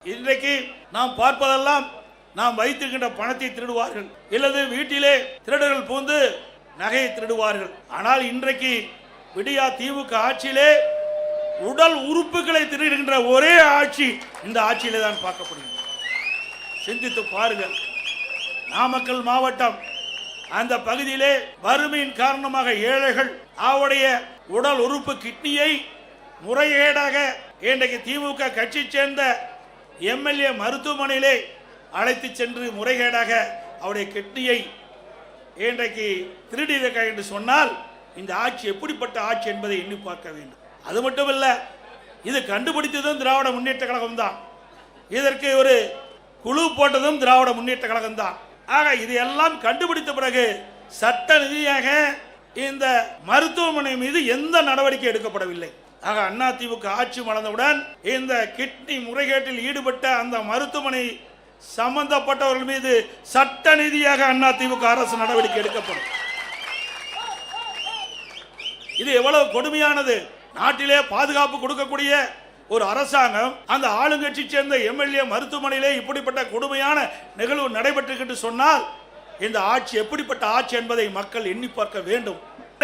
இன்றைக்கு நாம் பார்ப்பதெல்லாம் நாம் வைத்திருக்கின்ற பணத்தை திருடுவார்கள், இல்லது வீட்டிலே திருடர்கள் பூந்து நகையை திருடுவார்கள். ஆனால் இன்றைக்கு விடியா திமுக ஆட்சியிலே உடல் உறுப்புகளை திருடுகின்ற ஒரே ஆட்சி இந்த ஆட்சியிலே தான் பார்க்கப்படுகிறது. சிந்தித்து பாருங்கள். நாமக்கல் மாவட்டம் அந்த பகுதியிலே வறுமையின் காரணமாக ஏழைகள் அவருடைய உடல் உறுப்பு கிட்னியை முறைகேடாக இன்றைக்கு திமுக கட்சி சேர்ந்த எம்எல்ஏ மருத்துவமனையிலே அழைத்து சென்று முறைகேடாக அவருடைய கிட்னியை இன்றைக்கு திருடியிருக்க என்று சொன்னால் இந்த ஆட்சி எப்படிப்பட்ட ஆட்சி என்பதை எண்ணி பார்க்க வேண்டும். அது மட்டுமல்ல, இது கண்டுபிடித்ததும் திராவிட முன்னேற்ற கழகம் தான். இதற்கு ஒரு குழு போட்டதும் திராவிட முன்னேற்ற கழகம் தான். ஆக இதையெல்லாம் கண்டுபிடித்த பிறகு சட்ட ரீதியாக இந்த மருத்துவமனை மீது எந்த நடவடிக்கை எடுக்கப்படவில்லை. ஆக அதிமுக ஆட்சி மலர்ந்தவுடன் இந்த கிட்னி முறைகேட்டில் ஈடுபட்ட அந்த மருத்துவமனை சம்பந்தப்பட்டவர்கள் மீது சட்ட ரீதியாக அதிமுக அரசு நடவடிக்கை எடுக்கப்படும். இது எவ்வளவு கொடுமையானது! நாட்டிலே பாதுகாப்பு கொடுக்கக்கூடிய ஒரு அரசாங்கம் அந்த ஆளுங்கட்சி சேர்ந்த எம்எல்ஏ மருத்துவமனையிலே இப்படிப்பட்ட கொடுமையான நிகழ்வு நடைபெற்று சொன்னால் இந்த ஆட்சி எப்படிப்பட்ட ஆட்சி என்பதை மக்கள் எண்ணி பார்க்க வேண்டும்.